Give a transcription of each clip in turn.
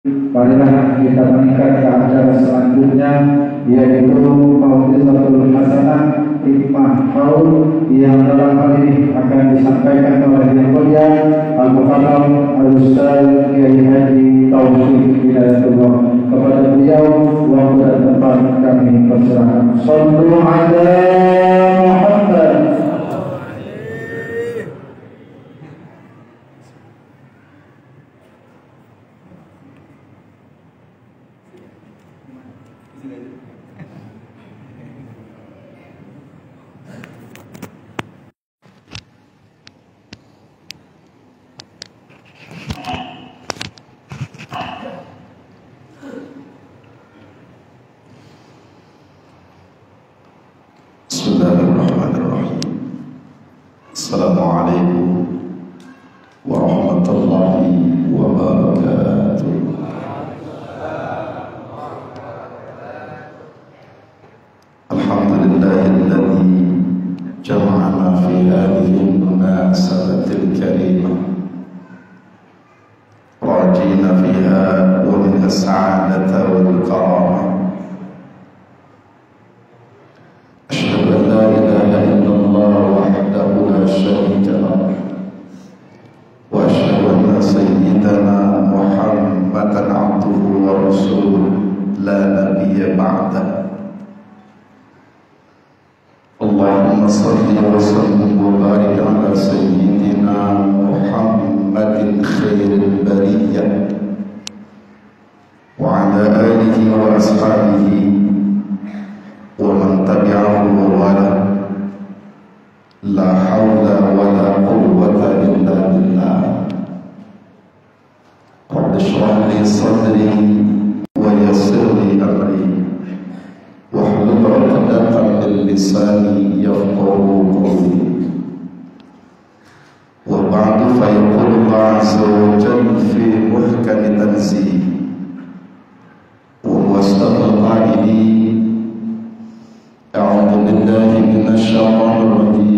Marilah kita meningkat ke acara selanjutnya, yaitu Mau'izatul Hasanah Hikmah Haul yang dalam hal ini akan disampaikan oleh Yang Mulia Al-Mukarram Al-Ustaz Kiai Haji Taufik Hidayatullah. Kepada beliau waktu dan tempat kami persilakan. Sallu ala Muhammad. Bismillahirrahmanirrahim. Assalamualaikum warahmatullahi wabarakatuh. Alhamdulillahilladzi jama'ana fi hadhihi al-munasabatil karimah rajina fiha wa min as-sa'adata wal karamah. شريك له وأشهد أن سيدنا محمدا عبده ورسوله لا نبي بعده. اللهم صل وسلم وبارك على سيدنا محمد خير البرية وعلى آله وأصحابه ومن تبعه ووالاه. La haula wa la quwwata illa billah. Rabbi shrah li sadri wa yassir li amri wahlul 'uqdatam min lisani yafqahu qawli. Wa ba'du fa yaqulu Allah 'azza wa jalla fi muhkami tanzih wa huwa asdaqul qa'ilin. A'udzu billahi minasy syaithanir rajim.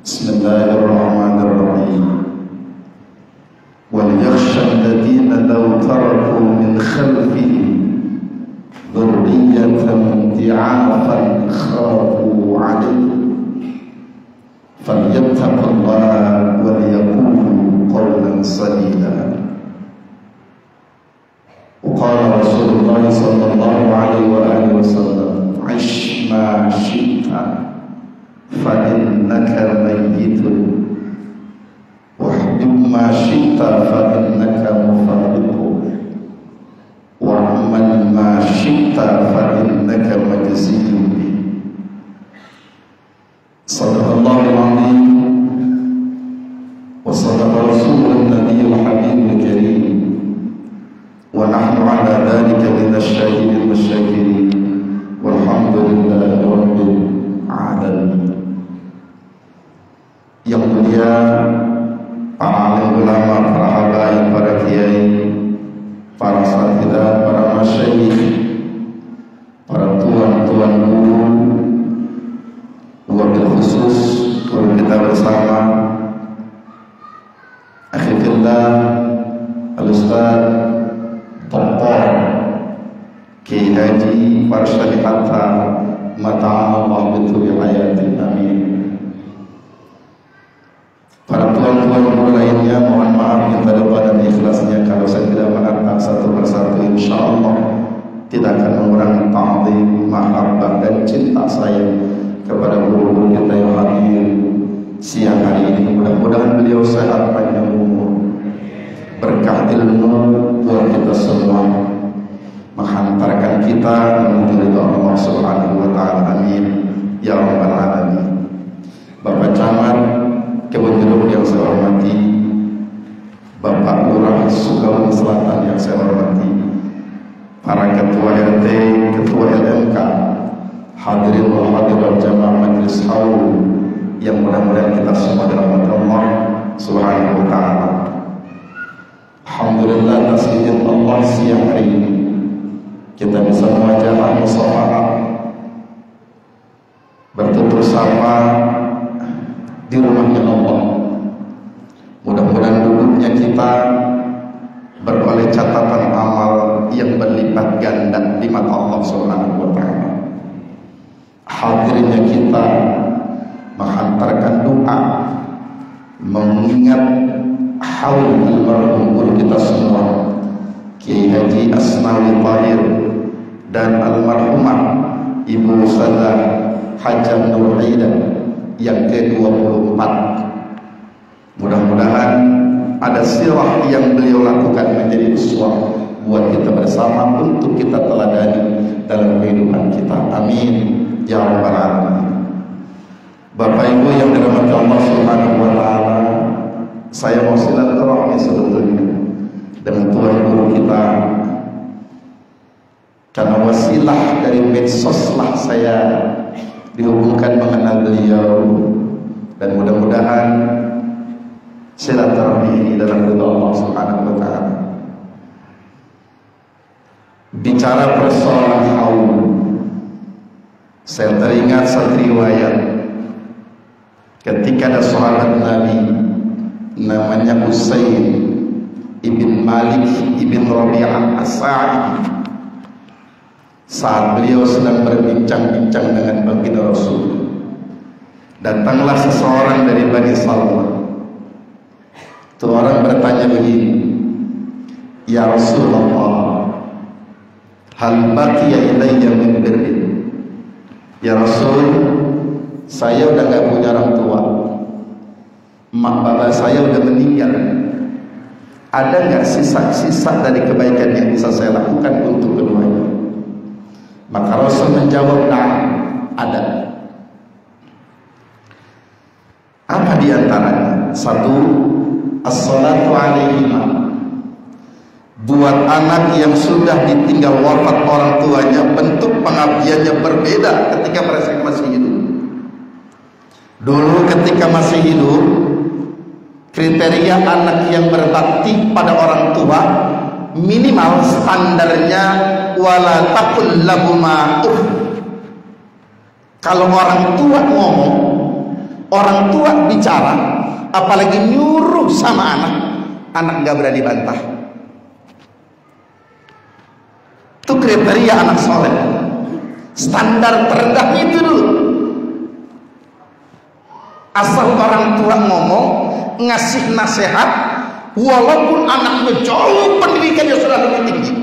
Bismillahirrahmanirrahim. وَلْيَخْشَى الَّذِينَ لَوْ تَرَكُوا مِنْ خَلْفِهِمْ ذُرِّيَّةً ضِعَافًا خَافُوا عَلَيْهِمْ فَلْيَتَّقُوا اللَّهَ وَلْيَقُولُوا قَوْلًا سَدِيدًا. وقال رسول الله صلى الله عليه وآله وسلم عِشْ مَا شِئْتَ فإنك ميت واحجب ما شئت فإنك مفارق واعمل ما شئت فإنك مجزي به. صدق الله العظيم وصدق رسوله النبي الحبيب الكريم ونحن على ذلك من الشاهدين والشاكرين والحمد لله رب العالمين. Yang mulia para alim ulama, para habaib, para kiai, para satidah, para masyayikh, para tuan-tuan guru, wabil khusus guru kita bersama akhirullah Al-Ustaz Dr. Kiai Haji Farshad Hatta Mata'allah bituli hayatin amin. Para tuan-tuan guru lainnya, mohon maaf minta doa dan ikhlasnya kalau saya tidak mengatakan satu persatu, insya Allah tidak akan mengurangi ta'zim, mahabbah dan cinta saya kepada guru-guru kita yang hadir siang hari ini. Mudah-mudahan beliau sehat panjang umur, berkah ilmu buat kita semua, menghantarkan kita menuju ridha Allah Subhanahu wa taala. Amin ya rabbal alamin. Bapak Camat Kebun Jeruk yang saya hormati, Bapak Lurah Sukabumi Selatan yang saya hormati, para ketua RT, ketua LMK, hadirin wal hadirat jamaah majelis haul yang mudah-mudahan kita semua dirahmati Allah Subhanahu wa taala. Alhamdulillah atas izin Allah siang hari ini kita bisa mewajahkan musyawarah bertutur sapa di rumahnya Allah. Mudah-mudahan duduknya kita beroleh catatan hadirnya kita menghantarkan doa mengingat haul almarhum guru kita semua Kiai Haji Asnawi Tahir dan almarhumah Ibu Ustazah Hajah Nur Aida yang ke-24. Mudah-mudahan ada sirah yang beliau lakukan menjadi uswah buat kita bersama untuk kita teladani dalam kehidupan kita. Amin ya rabbal alamin. Bapak Ibu yang dirahmati Allah Subhanahu wa taala, saya mau silaturahmi sebetulnya dengan tuan guru kita, karena wasilah dari medsos lah saya dihubungkan mengenal beliau, dan mudah-mudahan silaturahmi ini dalam ridha Allah Subhanahu wa taala. Bicara persoalan haul, saya teringat satu riwayat ketika ada sahabat Nabi namanya Usaid ibn Malik ibn Rabi'ah As-Sa'idi. Saat beliau sedang berbincang-bincang dengan baginda Rasul, datanglah seseorang dari Bani Salma. Itu orang bertanya begini, ya Rasulullah, hal baqiya ilayya min birrin. Ya Rasul, saya udah gak punya orang tua, mak bapak saya udah meninggal, ada gak sisa-sisa dari kebaikan yang bisa saya lakukan untuk keduanya? Maka Rasul menjawab, nah, ada. Apa diantaranya? Satu, as-salatu alaihima. Buat anak yang sudah ditinggal wafat orang tuanya, bentuk pengabdiannya berbeda ketika mereka masih hidup. Dulu ketika masih hidup, kriteria anak yang berbakti pada orang tua minimal standarnya wala taqul lahuma uff. Kalau orang tua ngomong, orang tua bicara, apalagi nyuruh sama anak, anak gak berani bantah. Itu kriteria anak soleh. Standar terendahnya itu dulu. Asal orang tua ngomong, ngasih nasihat, walaupun anaknya jauh pendidikannya sudah lebih tinggi,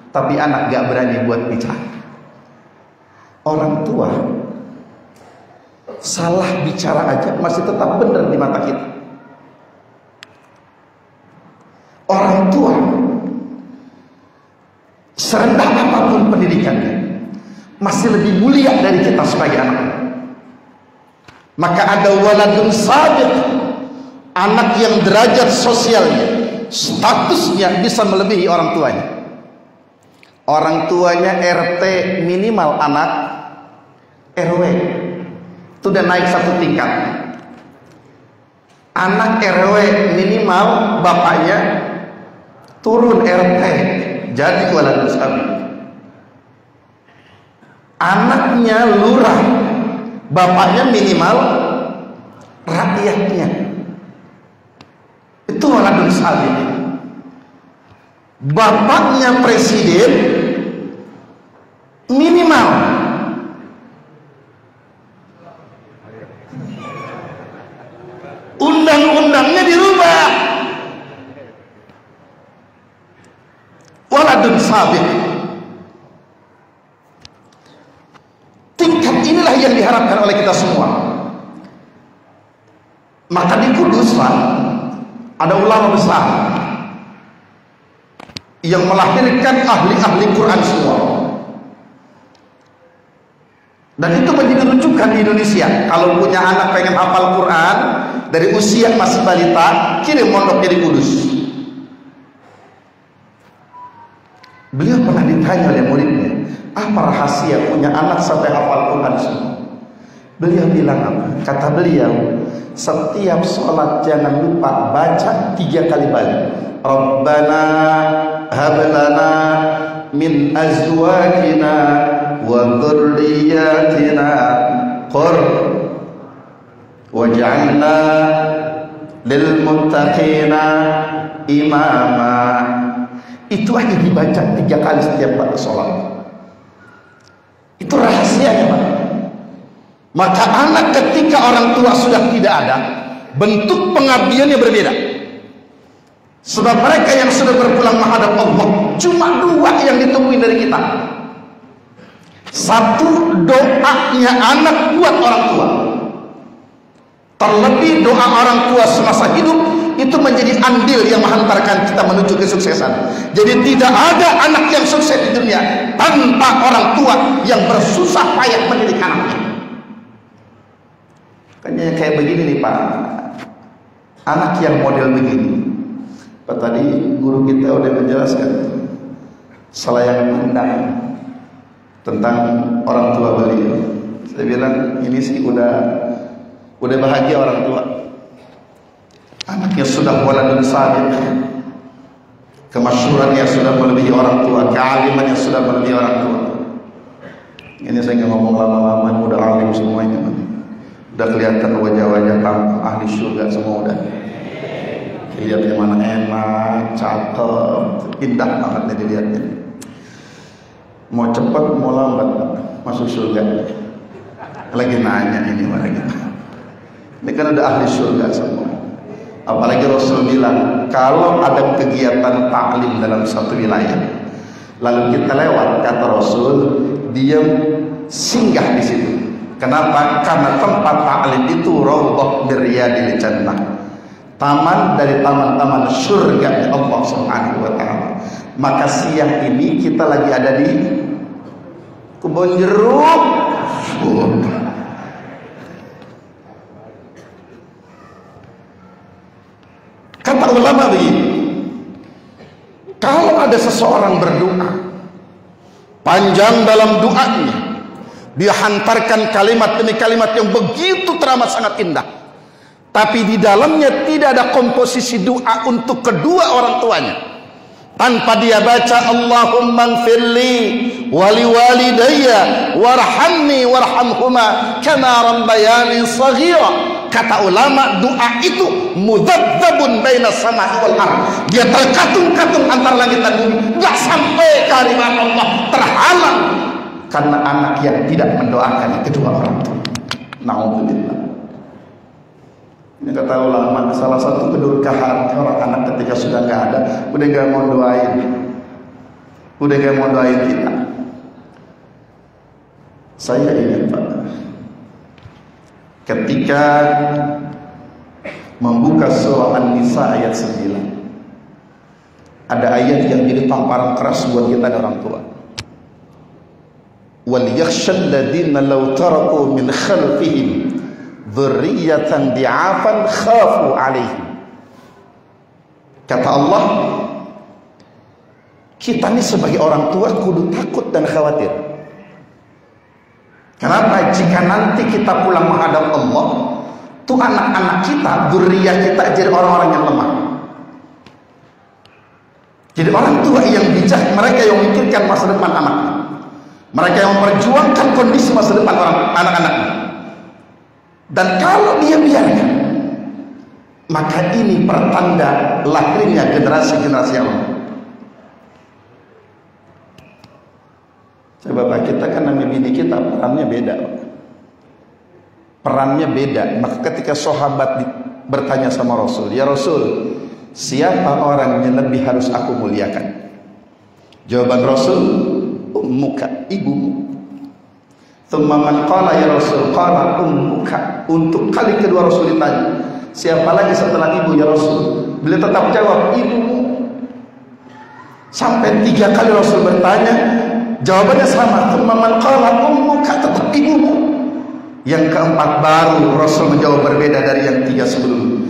tapi anak gak berani buat bicara. Orang tua salah bicara aja masih tetap benar di mata kita. Orang tua serendah apapun pendidikannya masih lebih mulia dari kita sebagai anak. Maka ada waladun sabiq, anak yang derajat sosialnya, statusnya bisa melebihi orang tuanya. Orang tuanya RT, minimal anak RW, itu udah naik satu tingkat. Anak RW minimal bapaknya turun RT, jadi waladun sabiq. Anaknya lurah, bapaknya minimal rakyatnya, itu waladun sabiq. Bapaknya presiden minimal undang-undangnya dirubah, waladun sabiq. Tingkat inilah yang diharapkan oleh kita semua. Maka di Kudus ada ulama besar yang melahirkan ahli-ahli Quran semua. Dan itu menjadi rujukan di Indonesia. Kalau punya anak pengen hafal Quran dari usia masih balita, kirim mondoknya di Kudus. Beliau pernah ditanya oleh muridnya, apa rahasia punya anak sampai hafal Quran semua? Beliau bilang apa? Kata beliau, setiap sholat jangan lupa baca 3 kali balik. Rabbana hablana min azwajina wa dhurriyyatina waj'alna lil muttaqina imama. Itu aja dibaca 3 kali setiap sholat. Itu rahasianya, Pak. Maka anak ketika orang tua sudah tidak ada, bentuk pengabdiannya berbeda. Sebab mereka yang sudah berpulang menghadap Allah, cuma dua yang ditungguin dari kita. Satu, doanya anak buat orang tua. Terlebih doa orang tua semasa hidup itu menjadi andil yang menghantarkan kita menuju kesuksesan. Jadi tidak ada anak yang sukses di dunia tanpa orang tua yang bersusah payah mendidik anaknya. Kayaknya kayak begini nih Pak, anak yang model begini. Pak tadi guru kita udah menjelaskan selayan pandang tentang orang tua beliau. Saya bilang ini sih udah bahagia orang tua. Anaknya sudah waladun salih, kemasyhurannya sudah melebihi orang tua, kealimannya sudah melebihi orang tua. Ini saya nggak ngomong lama-lama, udah alim semuanya. Udah kelihatan wajah-wajah tampak ahli surga semua udah. Lihat yang mana enak, cakep, indah banget nih dilihatnya. Mau cepat, mau lambat masuk surga. Lagi nanya ini mereka. Ini kan udah ahli surga semua. Apalagi Rasul bilang, kalau ada kegiatan taklim dalam satu wilayah, lalu kita lewat, kata Rasul, dia singgah di situ. Kenapa? Karena tempat taklim itu raudhah min riyadil jannah, taman dari taman-taman surga Allah Subhanahu wa taala. Maka siang ini kita lagi ada di kebun jeruk. Kata ulama begini, kalau ada seseorang berdoa panjang dalam doanya, dia hantarkan kalimat demi kalimat yang begitu teramat sangat indah, tapi di dalamnya tidak ada komposisi doa untuk kedua orang tuanya, tanpa dia baca Allahumma gfirli wali walidayya warhamni warhamhuma kama rabbayani shaghira. Kata ulama, doa itu mudzadzabun baina samai wal ardh. Dia terkatung-katung antara langit dan bumi, enggak sampai kalimat Allah, terhalang karena anak yang tidak mendoakan kedua orang tua. Nauzubillah. Ini kata ulama, salah satu kedurkaan orang anak ketika sudah nggak ada, udah nggak mau doain kita. Saya ingat Pak, ketika membuka surah An-Nisa ayat 9, ada ayat yang jadi tamparan keras buat kita dan orang tua. Wal yakhshal ladzina law taraku min khalfihim dzurriyyatan di'afan khafu 'alaihim. Kata Allah, kita ini sebagai orang tua kudu takut dan khawatir. Kenapa? Jika nanti kita pulang menghadap Allah, tuh anak-anak kita, dzurriyyah kita jadi orang-orang yang lemah. Jadi orang tua yang bijak, mereka yang memikirkan masa depan anaknya, mereka yang memperjuangkan kondisi masa depan anak-anaknya. Dan kalau dia biarkan, maka ini pertanda lahirnya generasi-generasi yang lemah. Bapak kita kan namanya bini kita, perannya beda. Perannya beda. Maka ketika sahabat bertanya sama Rasul, ya Rasul, siapa orang yang lebih harus aku muliakan? Jawaban Rasul, ummuka, ibumu. Tsumma man qala ya Rasul, qala ummuka. Untuk kali kedua Rasul ditanya, siapa lagi setelah ibu ya Rasul? Beliau tetap jawab, ibumu. Sampai 3 kali Rasul bertanya, jawabannya sama. Tsumma man qala ummuka, tetap ibumu. Yang keempat baru Rasul menjawab berbeda dari yang 3 sebelumnya.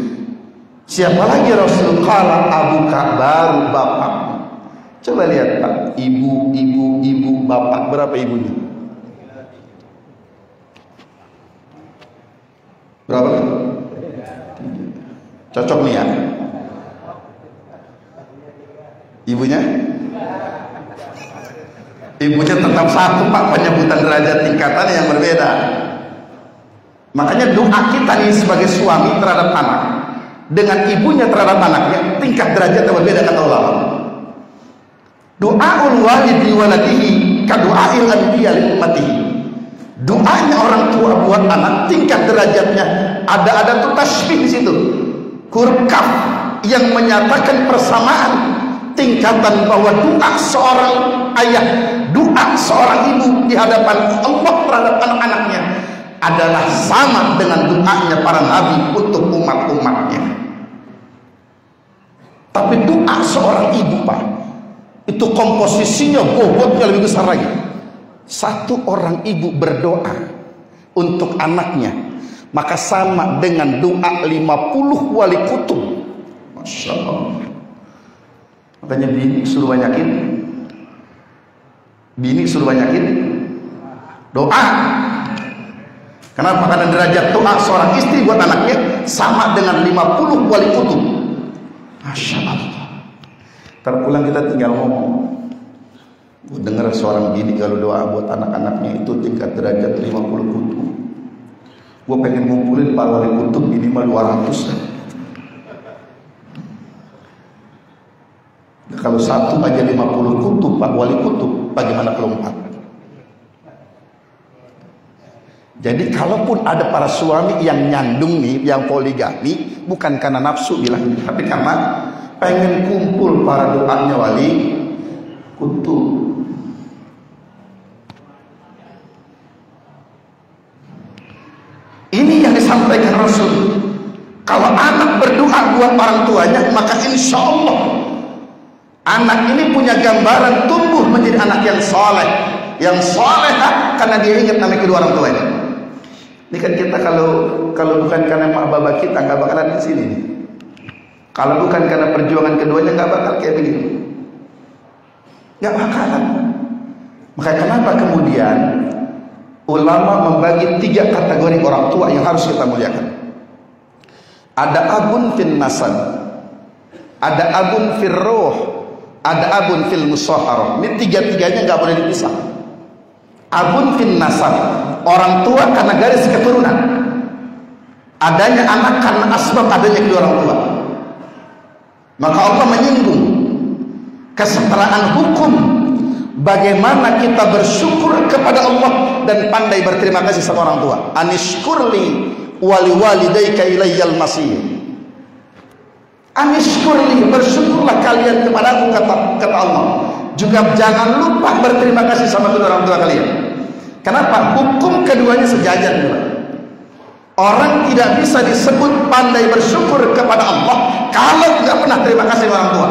Siapa lagi Rasul? Qala abuka, baru bapak. Coba lihat Pak, ibu, bapak, berapa ibunya? Berapa? Cocok nih ya? Ibunya? Ibunya tetap satu Pak, penyebutan derajat tingkatan yang berbeda. Makanya doa kita nih sebagai suami terhadap anak dengan ibunya terhadap anaknya tingkat derajat yang berbeda, kata ulama. Doaul walid li waladihi ka doail anbiya li ummatihi. Doanya orang tua buat anak, tingkat derajatnya ada tuh tasbih di situ. Huruf kaf yang menyatakan persamaan tingkatan bahwa doa seorang ayah, doa seorang ibu di hadapan Allah terhadap anak-anaknya adalah sama dengan doanya para nabi untuk umat-umatnya. Tapi doa seorang ibu, Pak, itu komposisinya bobotnya lebih besar lagi. Satu orang ibu berdoa untuk anaknya, maka sama dengan doa 50 wali kutub. Masya Allah. Makanya bini suruh banyakin doa. Kenapa? Karena derajat doa seorang istri buat anaknya sama dengan 50 wali kutub. Masya Allah. Terpulang kita tinggal ngomong. Gue dengar seorang bini kalau doa buat anak-anaknya itu tingkat derajat 50 kutub. Gue pengen ngumpulin para wali kutub minimal 200. Kalau satu aja 50 kutub, Pak wali kutub, bagaimana kalau 4? Jadi kalaupun ada para suami yang nyandung nih, yang poligami, bukan karena nafsu bilang, tapi karena pengen kumpul para doanya wali kutub. Ini yang disampaikan Rasul. Kalau anak berdoa buat orang tuanya, maka insya Allah anak ini punya gambaran tumbuh menjadi anak yang soleh, yang solehah, karena dia ingat nama kedua orang tuanya. Ini kan kita kalau bukan karena mak bapak kita nggak bakalan di sini. Kalau bukan karena perjuangan keduanya nggak bakal kayak begini. Nggak bakalan. Maka kenapa kemudian ulama membagi 3 kategori orang tua yang harus kita muliakan. Ada abun fil nasab, ada abun fil ruh, ada abun fil musaharah. Ini 3-3-nya nggak boleh dipisah. Abun fil nasab, orang tua karena garis keturunan. Adanya anak karena asbab adanya kedua orang tua. Maka Allah menyinggung kesetaraan hukum, bagaimana kita bersyukur kepada Allah dan pandai berterima kasih sama orang tua. Anishkurli wali walidayka ilayyal masih. Anishkurli, bersyukurlah kalian kepada aku, kata Allah. Juga jangan lupa berterima kasih sama kedua orang tua kalian. Kenapa? Hukum keduanya sejajar. Orang tidak bisa disebut pandai bersyukur kepada Allah kalau tidak pernah terima kasih sama orang tua.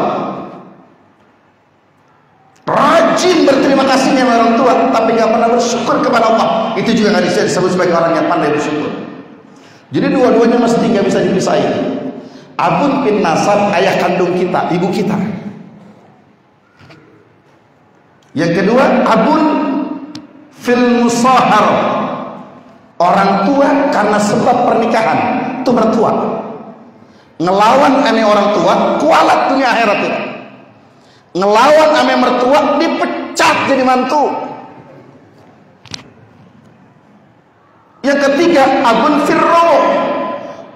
Rajin berterima kasih sama orang tua tapi nggak pernah bersyukur kepada Allah, itu juga nggak bisa disebut sebagai orang yang pandai bersyukur. Jadi dua-duanya mesti nggak bisa dipisahin. Abun bin nasab, ayah kandung kita, ibu kita. Yang kedua, abun fil musahar, orang tua karena sebab pernikahan, itu mertua. Ngelawan ane orang tua, kualat dunia akhirat itu. Ngelawan ame mertua, dipecat jadi mantu. Yang ketiga, abun firro,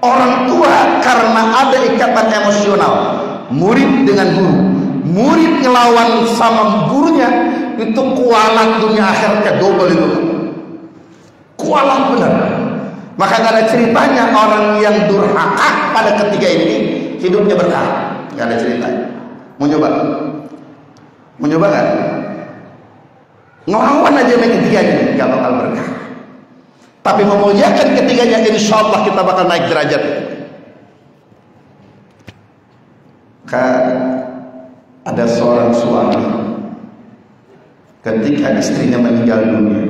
orang tua karena ada ikatan emosional, murid dengan guru. Murid ngelawan sama gurunya, itu kualat dunia akhiratnya double itu. Kualat benar. Maka gak ada ceritanya orang yang durhaka pada ketiga ini hidupnya berkah. Gak ada ceritanya. Mau nyoba? Mau nyoba gak? Ngelawan aja sama ketiganya, gak bakal berkah. Tapi memuliakan ketiganya, insya Allah kita bakal naik derajat. Ada seorang suami, ketika istrinya meninggal dunia,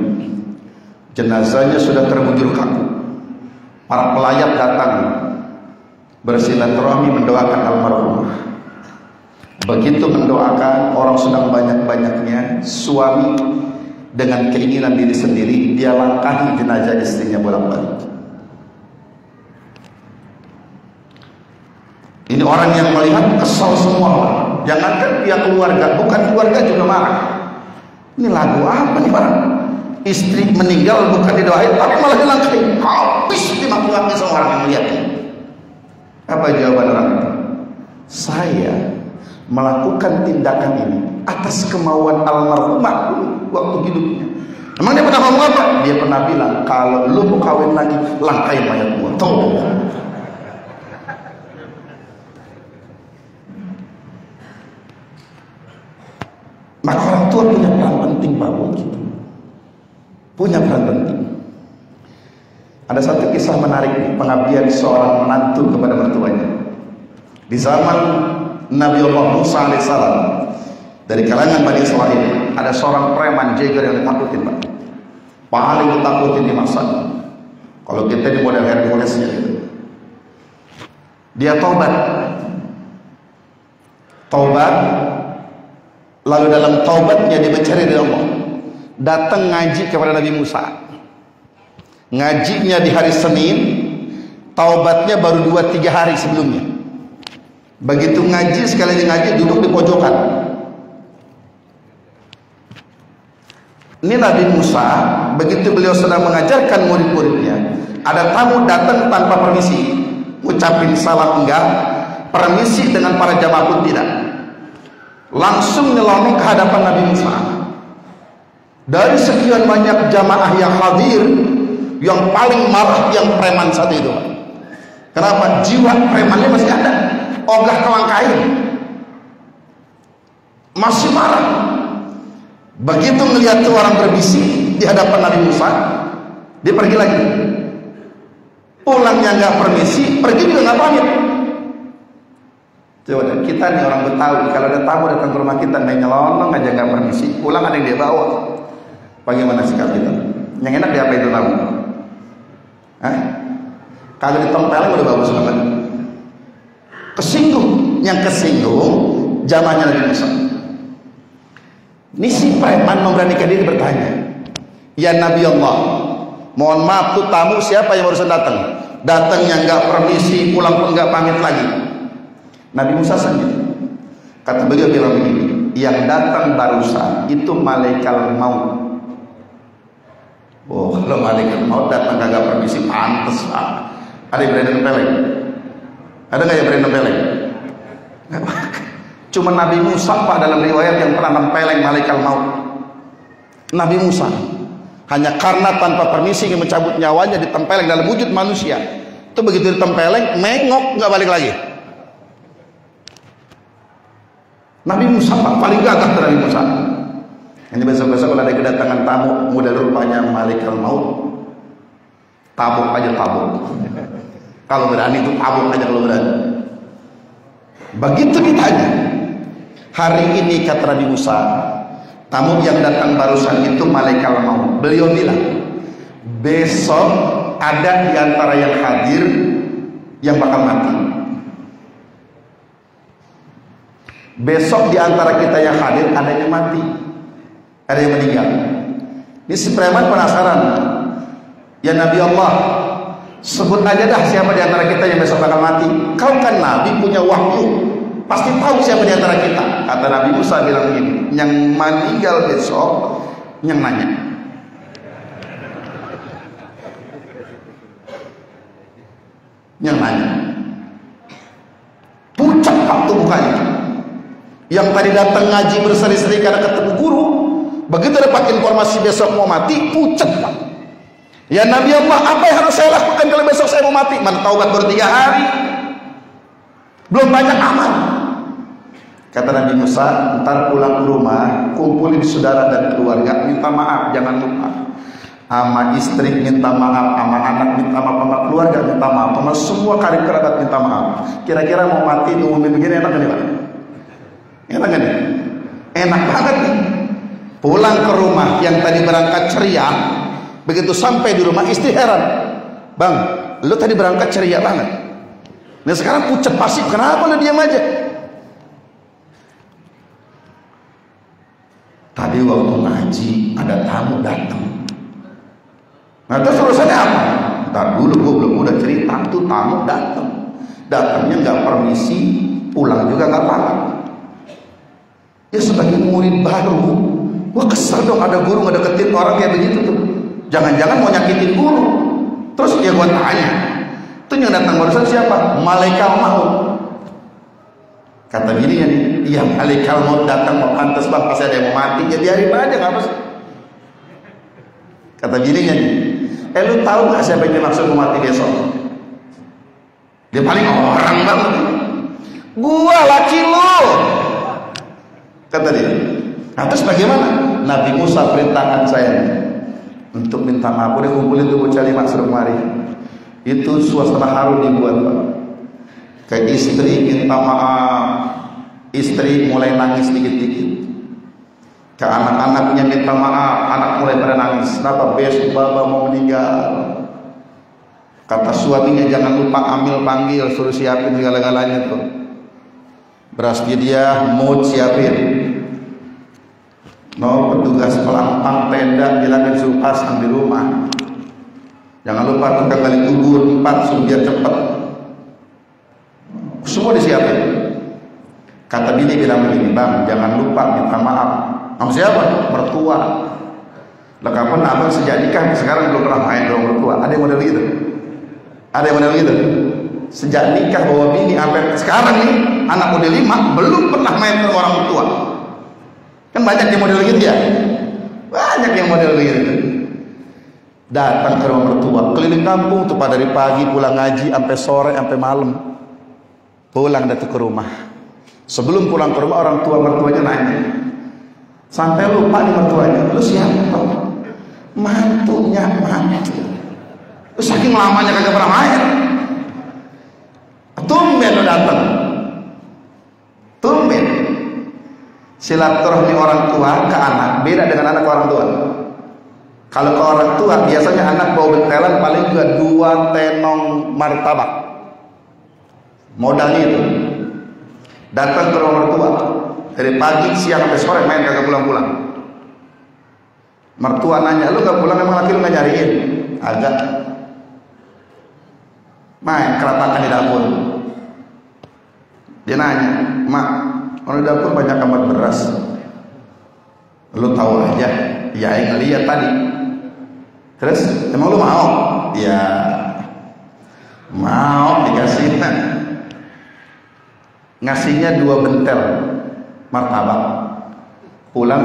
jenazahnya sudah terbujur kaku. Para pelayat datang bersilaturahmi mendoakan almarhumah. Begitu mendoakan, orang sedang banyak-banyaknya, suami dengan keinginan diri sendiri, dia langkahi jenazah istrinya bolak-balik. Ini orang yang melihat kesal semua orang. Jangankan pihak keluarga, bukan keluarga juga marah. Ini lagu apa nih orang? Istri meninggal bukan didoain, tapi malah dilangkahi. Habis dimaki-maki sama orang yang melihatnya. Apa jawaban orang itu? Saya melakukan tindakan ini atas kemauan almarhumah dulu waktu hidupnya. Emang dia pernah ngomong apa? Dia pernah bilang, kalau lu mau kawin lagi, langkain mayat gua. Tuh. Maka orang tua punya peran penting Pak buat kita. Punya peran penting. Ada satu kisah menarik pengabdian seorang menantu kepada mertuanya. Di zaman Nabi Allah Musa alaihissalam, dari kalangan Bani Israil, ada seorang preman jeger yang ditakutin Pak. Paling ditakutin di masa. Kalau kita di model Herculesnya gitu. Dia taubat. Lalu dalam taubatnya dia mencari dari Allah. Datang ngaji kepada Nabi Musa. Ngajinya di hari Senin, taubatnya baru 2-3 hari sebelumnya. Begitu ngaji, sekali ngaji duduk di pojokan. Ini Nabi Musa, begitu beliau sedang mengajarkan murid-muridnya, ada tamu datang tanpa permisi, ucapin salam enggak, permisi dengan para jamaah pun tidak. Langsung nyelonong ke hadapan Nabi Musa. Dari sekian banyak jamaah yang hadir, yang paling marah yang preman satu itu. Kenapa? Jiwa premannya masih ada, ogah kelangkain, masih marah. Begitu melihat tuh orang berbisik di hadapan Nabi Musa, dia pergi lagi. Pulangnya nggak permisi, pergi juga nggak pamit. Coba kita nih orang Betawi, kalau ada tamu datang ke rumah kita, main nyelonong aja nggak permisi, pulang ada yang dia bawa. Bagaimana sikap kita? Yang enak dia apa itu tamu? Hah? Kalau ditempelin udah bagus banget. Kesinggung, yang kesinggung zamannya Nabi Musa. Ini si preman memberanikan diri bertanya, ya Nabi Allah, mohon maaf tuh tamu siapa yang barusan datang? Datangnya nggak permisi, pulang pun nggak pamit lagi. Nabi Musa sendiri, kata beliau bilang begini, yang datang barusan itu malaikat maut. Oh, kalau malaikat maut datang kagak permisi, pantes lah. Ada yang berani nempeleng? Ada nggak yang berani nempeleng? Cuma Nabi Musa Pak dalam riwayat yang pernah nempeleng malaikat maut. Nabi Musa hanya karena tanpa permisi yang mencabut nyawanya ditempeleng dalam wujud manusia. Itu begitu ditempeleng, mengok nggak balik lagi. Nabi Musa Pak paling gagah dari Nabi Musa. Ini besok-besok kalau ada kedatangan tamu model rupanya malaikat maut, tabuk aja tabuk. Kalau berani itu tabuk aja kalau berani. Begitu ditanya, hari ini kata Nabi Musa, tamu yang datang barusan itu malaikat maut. Beliau bilang, besok ada di antara yang hadir yang bakal mati. Besok di antara kita yang hadir ada yang mati, ada yang meninggal. Ini si preman penasaran. Ya Nabi Allah, sebut aja dah siapa di antara kita yang besok bakal mati. Kau kan Nabi punya wahyu, pasti tahu siapa di antara kita. Kata Nabi Musa bilang begini, yang meninggal besok yang nanya. Yang nanya. Pucat waktu mukanya. Yang tadi datang ngaji berseri-seri karena ketemu guru, begitu dapat informasi besok mau mati, pucat Pak. Ya Nabi Allah, apa yang harus saya lakukan kalau besok saya mau mati? Mana taubat baru 3 hari, belum banyak amal. Kata Nabi Musa, ntar pulang ke rumah, kumpulin saudara dan keluarga, minta maaf, jangan lupa. Sama istri minta maaf, sama anak minta maaf, sama keluarga minta maaf, sama semua karib kerabat minta maaf. Kira-kira mau mati ngumumin begini enak nih Pak? Enak kan nih? Enak banget nih. Pulang ke rumah yang tadi berangkat ceria, begitu sampai di rumah istri heran, bang, lu tadi berangkat ceria banget, nah sekarang pucat pasif, kenapa lu diam aja? Tadi waktu ngaji ada tamu datang. Nah terus urusannya apa? Ntar dulu gue belum udah cerita, tuh tamu datang, datangnya nggak permisi, pulang juga nggak pamit. Ya sebagai murid baru, wah kesel dong ada guru ngedeketin orang kayak begitu tuh. Jangan-jangan mau nyakitin guru. Terus dia gua tanya, tuh yang datang barusan siapa? Malaikat maut. Kata gini ya nih, iya malaikat maut datang mau pantas bang, pasti ada yang mau mati. Ya biarin aja, nggak apa sih? Kata bininya nih, lu tahu nggak siapa yang dimaksud mau mati besok? Dia paling orang banget. Gua laki lu, kata dia. Nah terus bagaimana? Nabi Musa perintahkan saya untuk minta maaf. Udah kumpulin tuh bocah 5 suruh kemari. Itu suasana haru dibuat, Pak. Kayak istri minta maaf, istri mulai nangis dikit-dikit. Ke anak-anaknya minta maaf, anak mulai pada nangis. Kenapa besok baba mau meninggal? Kata suaminya jangan lupa ambil panggil, suruh siapin segala-galanya tuh. Beras dia mood siapin. No, petugas pelampang tenda bilangin suruh pasang di rumah. Jangan lupa tukang gali kubur 4 suruh biar cepet. Semua disiapin. Kata bini bilang begini, bang jangan lupa minta maaf. Sama siapa? Mertua. Lah kapan abang sejak nikah sekarang belum pernah main dong mertua. Ada yang model gitu? Ada yang model gitu? Sejak nikah bawa bini sampai sekarang nih anak model 5 belum pernah main ke orang mertua. Kan banyak yang model gitu ya? Banyak yang model gitu. Datang ke rumah mertua, keliling kampung tuh pada dari pagi pulang ngaji sampai sore sampai malam. Pulang datang ke rumah. Sebelum pulang ke rumah orang tua mertuanya nanya. Sampai lupa di mertuanya, lu siapa? Mantunya mantu. Lu saking lamanya kagak pernah main. Tumben lu datang. Tumben. Silaturahmi orang tua ke anak beda dengan anak ke orang tua. Kalau ke orang tua biasanya anak bawa bentelan paling juga 2 tenong martabak. Modalnya itu. Datang ke rumah mertua. Dari pagi, siang, sampai sore main kagak pulang-pulang. Mertua nanya, lu gak pulang emang laki lu gak nyariin? Agak. Main keratakan di dapur. Dia nanya, mak, orang di dapur banyak kamar beras. Lu tahu aja, ya yang ngeliat tadi. Terus, emang lu mau? Ya, mau dikasih. Ngasihnya 2 bentel martabak, pulang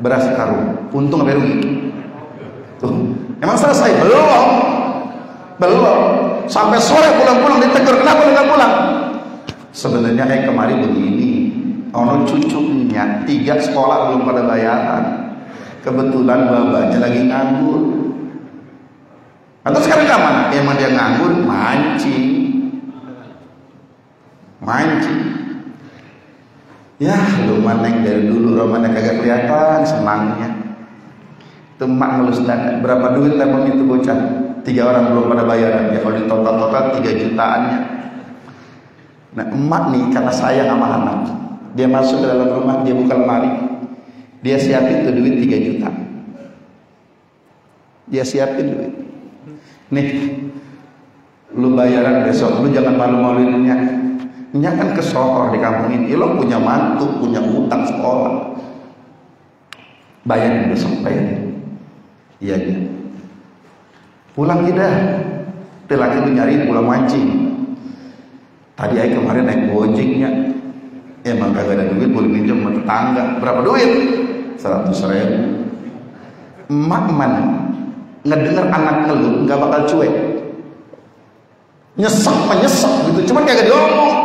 beras karung. Untung apa rugi? Tuh, emang selesai? Belum. Sampai sore pulang-pulang ditegur, kenapa nggak pulang? Sebenarnya kemarin begini, ono cucunya 3 sekolah belum pada bayaran. Kebetulan babanya lagi nganggur. Atau sekarang kemana? Emang dia nganggur, mancing. Ya lu maneng dari dulu romannya kagak kelihatan senangnya. Itu mak ngelus dada. Berapa duit emang itu bocah? 3 orang belum pada bayaran. Ya kalau di total 3 jutaannya. Nah emak nih karena sayang sama anak, dia masuk ke dalam rumah, dia buka lemari, dia siapin tuh duit 3 juta. Dia siapin duit. Nih lu bayaran besok, lu jangan malu-maluinnya. Nya kan kesohor di kampung ini, lo punya mantu, punya utang sekolah, bayarin besok, bayarin. Iya. Pulang tidak, laki lu nyariin pulang mancing. Tadi aja kemarin naik gojeknya, emang kagak ada duit, boleh minjem sama tetangga. Berapa duit? 100.000. Emak mana ngedenger anak ngeluh nggak bakal cuek, nyesek gitu, cuman kagak diomong.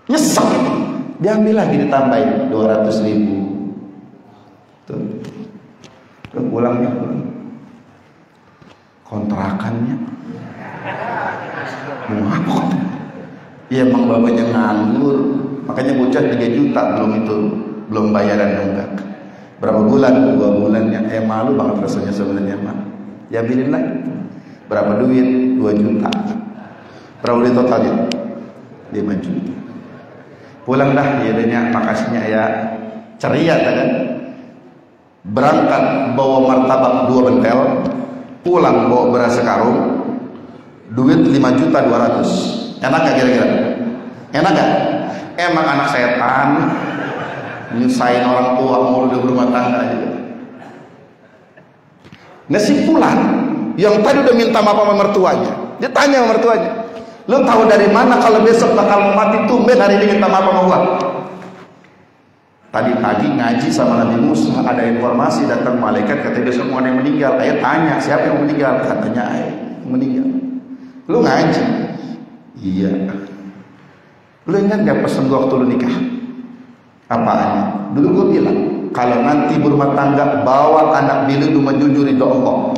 Nyesek, diambil lagi ditambahin 200.000. Tuh pulangnya kontrakannya mau apa? Ya emang bapaknya nganggur, makanya bocah 3 juta belum bayaran nunggak. Berapa bulan? 2 bulannya. Malu banget rasanya sebenarnya mah. Ya ambilin lagi. Berapa duit? 2 juta. Berapa duit totalnya? 5 juta. Pulang dah, dia adanya makasihnya ya ceria kan. Berangkat bawa martabak 2 bentel, pulang bawa beras sekarung, duit 5.200.000. Enak gak kira-kira? Enak gak? Emang anak setan nyusahin orang tua mau udah berumah tangga aja. Nasi pulang yang tadi udah minta maaf sama mertuanya, dia tanya sama mertuanya, lo tahu dari mana kalau besok bakal mau mati? Tumben hari ini minta maaf sama gua. Tadi pagi ngaji sama Nabi Musa, ada informasi datang malaikat katanya besok mau ada yang meninggal. Ayah tanya siapa yang meninggal, katanya ayah meninggal. Lu ngaji? Iya. Lu ingat gak pesan gua waktu lu nikah? Apaan? Dulu gua bilang, kalau nanti berumah tangga bawa anak bini lu menjunjung ridho Allah.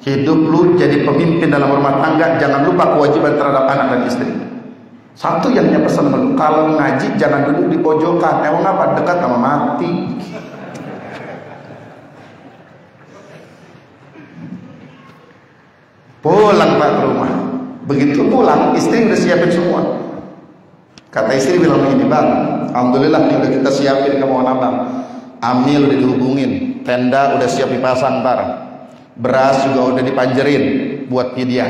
Hidup lu jadi pemimpin dalam rumah tangga, jangan lupa kewajiban terhadap anak dan istri. Satu yang pesan lu, kalau ngaji jangan duduk di pojokan. Emang apa? Dekat sama mati. Pulang Pak ke rumah. Begitu pulang, istri udah siapin semua. Kata istri bilang begini, Bang, alhamdulillah nih udah kita siapin kemauan abang. Amil udah dihubungin, tenda udah siap dipasang ntar, beras juga udah dipanjerin buat dia.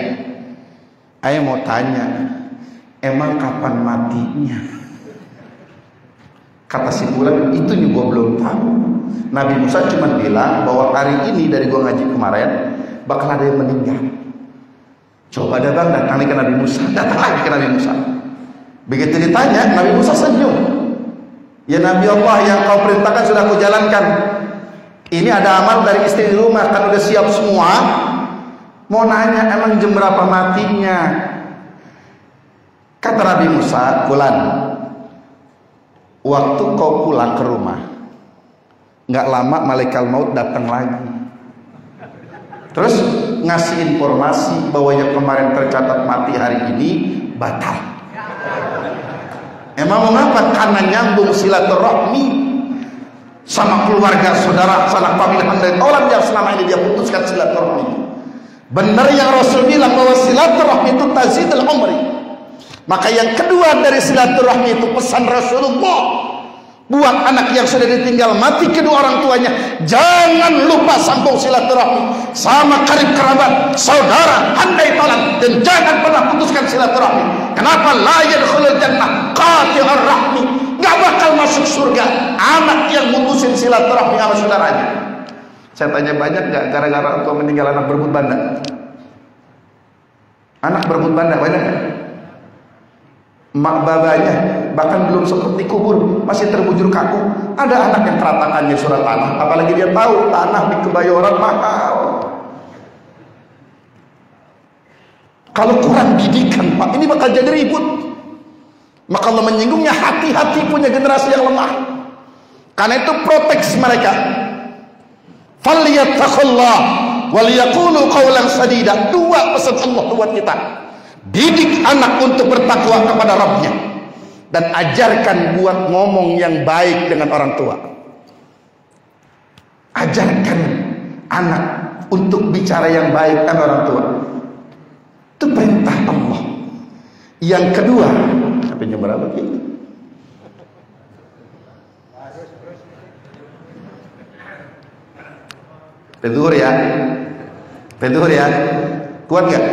Ayah mau tanya, emang kapan matinya? Kata si Bulan, itu juga belum tahu. Nabi Musa cuma bilang bahwa hari ini dari gua ngaji kemarin bakal ada yang meninggal. Coba ada bang, datang lagi ke Nabi Musa, datang lagi ke Nabi Musa. Begitu ditanya, Nabi Musa senyum. Ya Nabi Allah, yang kau perintahkan sudah aku jalankan. Ini ada amal dari istri di rumah, kan udah siap semua. Mau nanya, emang jam berapa matinya? Kata Nabi Musa, Bulan, waktu kau pulang ke rumah, nggak lama malaikat maut datang lagi. Terus ngasih informasi bahwa yang kemarin tercatat mati hari ini batal. Emang mau ngapa? Karena nyambung silaturahmi sama keluarga, saudara, sanak famili dan orang yang selama ini dia putuskan silaturahmi. Benar yang Rasul bilang bahwa silaturahmi itu tazidul umri. Maka yang kedua dari silaturahmi itu pesan Rasulullah buat anak yang sudah ditinggal mati kedua orang tuanya, jangan lupa sambung silaturahmi sama karib kerabat, saudara, handai tolan, dan jangan pernah putuskan silaturahmi. Kenapa? La yadkhulul jannah qati'ur rahmi, nggak bakal masuk surga anak yang mutusin silaturahmi sama saudaranya. Saya tanya, banyak nggak gara-gara tua meninggal anak berebut banda? Anak berebut banda banyak nggak? Mak babanya bahkan belum seperti kubur, masih terbujur kaku. Ada anak yang teratakannya surat tanah, apalagi dia tahu tanah di Kebayoran mahal. Kalau kurang didikan Pak, ini bakal jadi ribut. Maka Allah menyinggungnya, hati-hati punya generasi yang lemah. Karena itu proteksi mereka. Falyattaqullah wal yaqulu qawlan sadida. Dua pesan Allah buat kita. Didik anak untuk bertakwa kepada Rabbnya, dan ajarkan buat ngomong yang baik dengan orang tua. Ajarkan anak untuk bicara yang baik dengan orang tua. Itu perintah Allah. Yang kedua, apa yang berapa gitu? Tidur ya, tidur ya, kuat gak?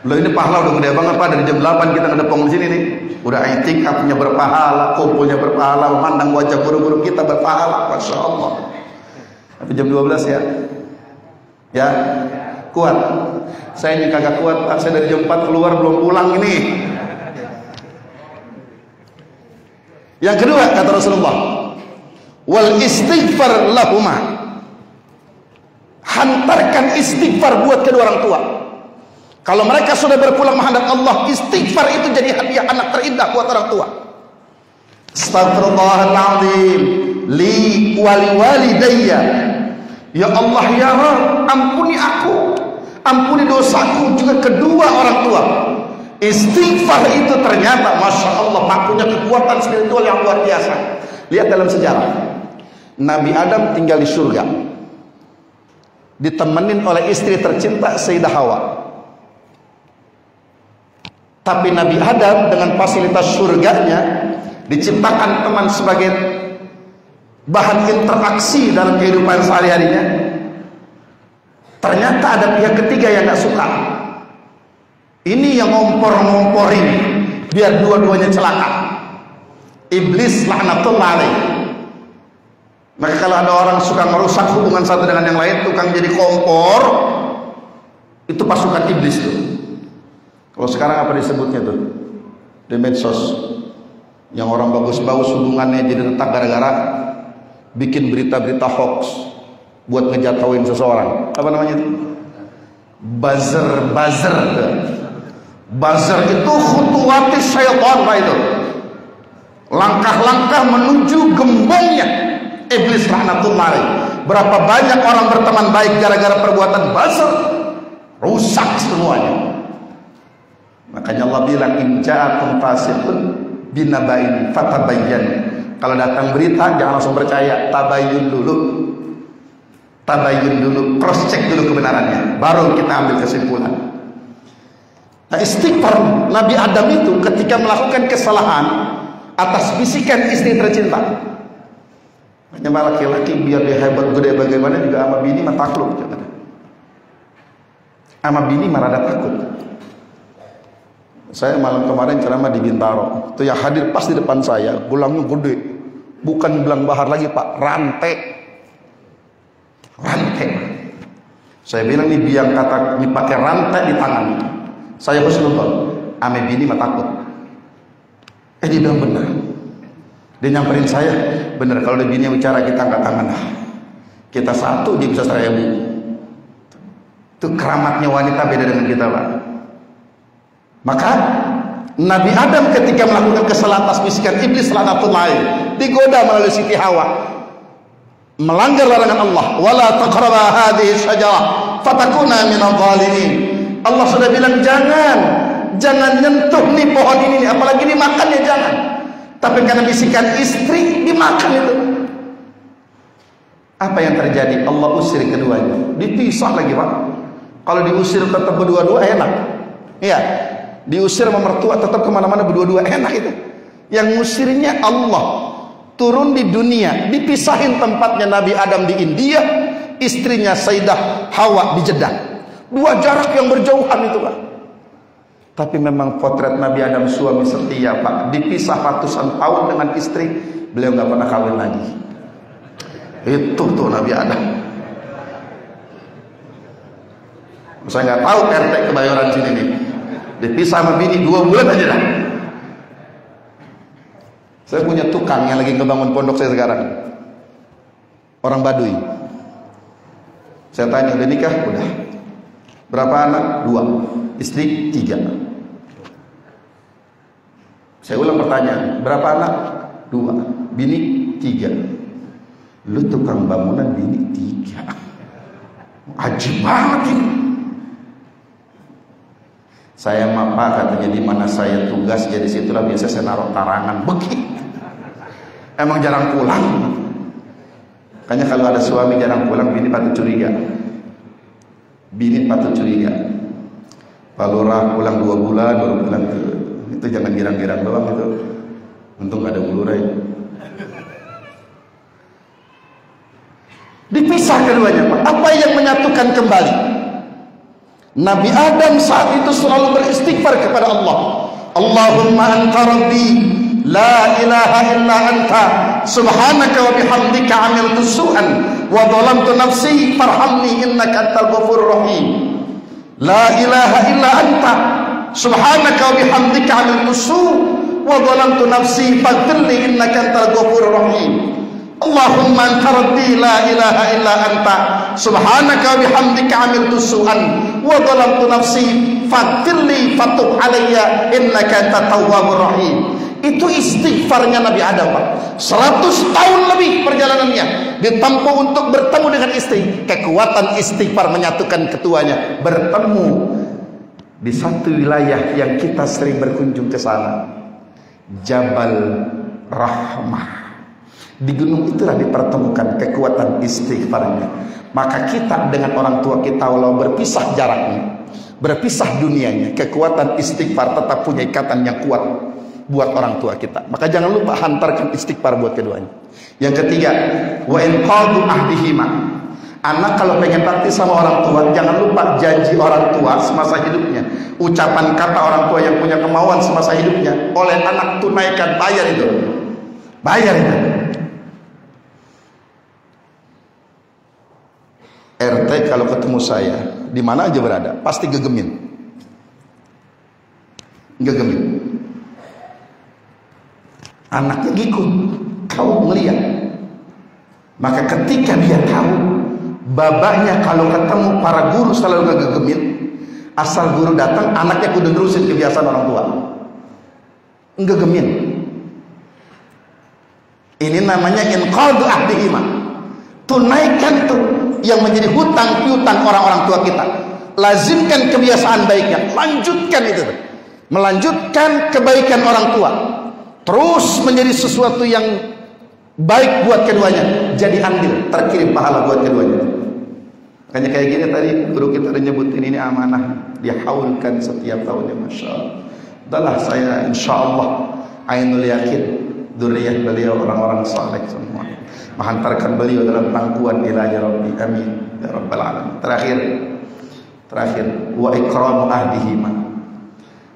Loh ini pahala udah gede banget Pak, dari jam 8 kita ngedepong di sini nih. Udah i'tikafnya berpahala, kumpulnya berpahala, memandang wajah guru-guru kita berpahala, Masya Allah. Tapi jam 12 ya. Ya, kuat. Saya ini kagak kuat Pak, saya dari jam 4 keluar belum pulang ini. Yang kedua kata Rasulullah, wal istighfar lahuma. Hantarkan istighfar buat kedua orang tua. Kalau mereka sudah berpulang menghadap Allah, istighfar itu jadi hadiah anak terindah buat orang tua. Astaghfirullahaladzim li wali walidayya. Ya Allah ya Rabb, ampuni aku, ampuni dosaku juga kedua orang tua. Istighfar itu ternyata Masya Allah punya kekuatan spiritual yang luar biasa. Lihat dalam sejarah, Nabi Adam tinggal di surga, ditemenin oleh istri tercinta Sayyidah Hawa. Tapi Nabi Adam dengan fasilitas surganya diciptakan teman sebagai bahan interaksi dalam kehidupan sehari-harinya. Ternyata ada pihak ketiga yang gak suka. Ini yang ngompor-ngomporin biar dua-duanya celaka. Iblis laknatullah alaih. Maka kalau ada orang suka merusak hubungan satu dengan yang lain, tukang jadi kompor, itu pasukan iblis tuh. Kalau sekarang apa disebutnya tuh? di medsos yang orang bagus-bagus hubungannya jadi retak gara-gara bikin berita-berita hoax buat ngejatuhin seseorang. Apa namanya itu? Buzzer. Buzzer itu khutuwatis syaitan, Pak, itu langkah-langkah menuju gembongnya iblis laknatullah. Berapa banyak orang berteman baik gara-gara perbuatan buzzer, rusak semuanya. Makanya Allah bilang in ja'akum fasiqun binaba'in fatabayyan. Kalau datang berita jangan langsung percaya, tabayyun dulu, cross check dulu kebenarannya, baru kita ambil kesimpulan. Nah, istighfar Nabi Adam itu ketika melakukan kesalahan atas bisikan istri tercinta. Hanya laki-laki biar dia hebat gede bagaimana juga sama bini mah takluk, sama bini mah rada takut. Saya malam kemarin ceramah di Bintaro, itu yang hadir pas di depan saya, gelangnya gede, bukan gelang bahar lagi Pak, rantai. Saya bilang nih biang kata ini pakai rantai di tangan. Saya harus nonton, ame bini mah takut. Dia bilang benar. Dia nyamperin saya, benar kalau dia bini yang bicara kita angkat tangan. Kita satu dia bisa 1000. Itu keramatnya wanita beda dengan kita, Pak. Maka Nabi Adam ketika melakukan kesalahan atas bisikan iblis laknatullah digoda melalui Siti Hawa, melanggar larangan Allah, wala taqraba hadhihi syajarah fatakuna minadh dhalimin. Allah sudah bilang jangan nyentuh nih pohon ini nih, apalagi dimakannya jangan. Tapi karena bisikan istri dimakan itu. Apa yang terjadi? Allah usir keduanya, dipisah lagi, Pak. Kalau diusir tetap berdua-dua enak, iya. Diusir sama mertua tetap kemana-mana berdua-dua enak itu. Yang ngusirnya Allah, turun di dunia, dipisahin tempatnya Nabi Adam di India, istrinya Sayyidah Hawa di Jeddah. Dua jarak yang berjauhan itu, Pak. Tapi memang potret Nabi Adam suami setia, Pak. Dipisah ratusan tahun dengan istri, beliau nggak pernah kawin lagi. Itu tuh Nabi Adam. Saya nggak tahu RT Kebayoran sini nih. Dipisah sama bini 2 bulan aja dah. Saya punya tukang yang lagi ngebangun pondok saya sekarang, orang Baduy. Saya tanya, udah nikah? Udah. Berapa anak? 2. Istri 3. Saya ulang pertanyaan, berapa anak? 2. Bini 3. Lu tukang bangunan bini 3. Ajib banget ini. Saya mapa katanya di mana saya tugas, jadi situlah biasa saya naruh tarangan begitu. Emang jarang pulang. Makanya kalau ada suami jarang pulang, bini patut curiga. Bini patut curiga. Pak Lurah pulang 2 bulan baru pulang itu jangan girang-girang doang itu. Untung gak ada bulurai. Dipisah keduanya, Pak. Apa yang menyatukan kembali? Nabi Adam saat itu selalu beristighfar kepada Allah. Allahumma anta rabbi la ilaha illa anta subhanaka wa bihamdika amiltu su'an wa dhalamtu nafsi farhamni innaka antal ghafurur rahim. La ilaha illa anta subhanaka wa bihamdika amiltu su' wa dhalamtu nafsi faghfirli innaka antal ghafurur rahim. Allahumma anta rabbi la ilaha illa anta subhanaka wa bihamdika amiltu su'an wa dhalamtu nafsi faghfirli fatub alayya innaka antat tawwabur rahim. Itu istighfarnya Nabi Adam, Pak. 100 tahun lebih perjalanannya ditempuh untuk bertemu dengan istri. Kekuatan istighfar menyatukan keduanya, bertemu di satu wilayah yang kita sering berkunjung ke sana, Jabal Rahmah. Di gunung itulah dipertemukan kekuatan istighfarnya. Maka kita dengan orang tua kita walau berpisah jaraknya, berpisah dunianya, kekuatan istighfar tetap punya ikatan yang kuat buat orang tua kita. Maka jangan lupa hantarkan istighfar buat keduanya. Yang ketiga, wa in qadu ahdihima. Anak kalau pengen bakti sama orang tua, jangan lupa janji orang tua semasa hidupnya, ucapan kata orang tua yang punya kemauan semasa hidupnya, oleh anak tunaikan, bayar itu. Bayar itu. RT kalau ketemu saya di mana aja berada pasti gegemin. Anaknya ngikut, kau melihat. Maka ketika dia tahu babanya kalau ketemu para guru selalu ngegemin, asal guru datang anaknya kudu nerusin kebiasaan orang tua, ngegemin. Ini namanya inqadu ahdihima, tunaikan tuh yang menjadi hutang piutang orang-orang tua kita. Lazimkan kebiasaan baiknya, lanjutkan itu, melanjutkan kebaikan orang tua, terus menjadi sesuatu yang baik buat keduanya. Jadi andil, terkirim pahala buat keduanya. Makanya kayak gini tadi guru kita udah nyebutin, ini amanah, dihaulkan setiap tahunnya. Masya Allah. Udahlah, saya insya Allah ainul yakin dzurriyyah beliau orang-orang saleh semua, menghantarkan beliau dalam pangkuan ilahi Rabbi, amin ya rabbal alamin. Terakhir, wa ikramu ahdihima,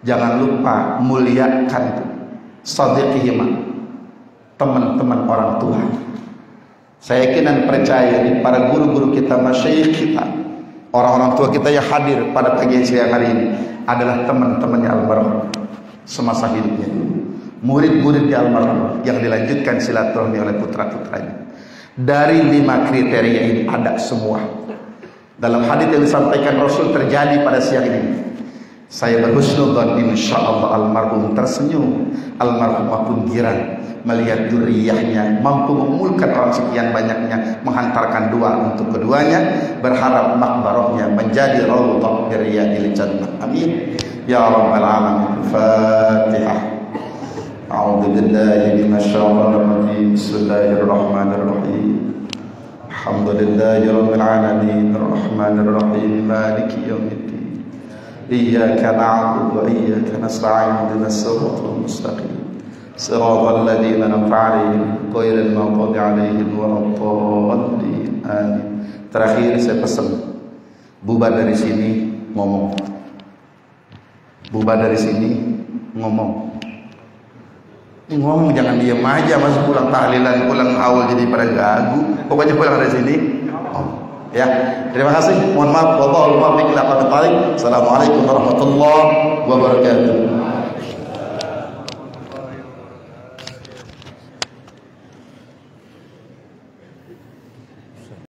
jangan lupa muliakan sadiqihima, teman-teman orang tua. Saya yakin dan percaya para guru-guru kita, masyayikh kita, orang-orang tua kita yang hadir pada pagi siang hari ini adalah teman-temannya almarhum semasa hidupnya, murid-muridnya almarhum yang dilanjutkan silaturahmi oleh putra-putranya. Dari 5 kriteria ini ada semua. Dalam hadis yang disampaikan Rasul terjadi pada siang ini. Saya berhusnudzon insyaallah almarhum tersenyum, almarhumah pun girang melihat dzurriyyahnya mampu mengumpulkan orang sekian banyaknya, menghantarkan doa untuk keduanya, berharap makbarahnya menjadi raudhah min riyadil jannah. Amin ya rabbal alamin. Fatihah. A'udzu billahi minasy syaithanir rajim. Bismillahirrahmanirrahim. Alhamdulillahi rabbil alamin, arrahmanir rahim, maliki yaumiddin. Iyyaka na'budu wa iyyaka nasta'in, ihdinas siratal mustaqim. Siratal ladzina an'amta 'alaihim ghairil maghdubi 'alaihim waladdallin. Amin. Terakhir saya pesan, bubar dari sini ngomong. Bubar dari sini ngomong. Ngomong, jangan diam aja, masuk pulang tahlilan, pulang awal jadi pada gagu. Pokoknya pulang dari sini. Ya, terima kasih. Mohon maaf, wallahual muwaffiq ila aqwamit thoriq. Assalamualaikum warahmatullahi wabarakatuh.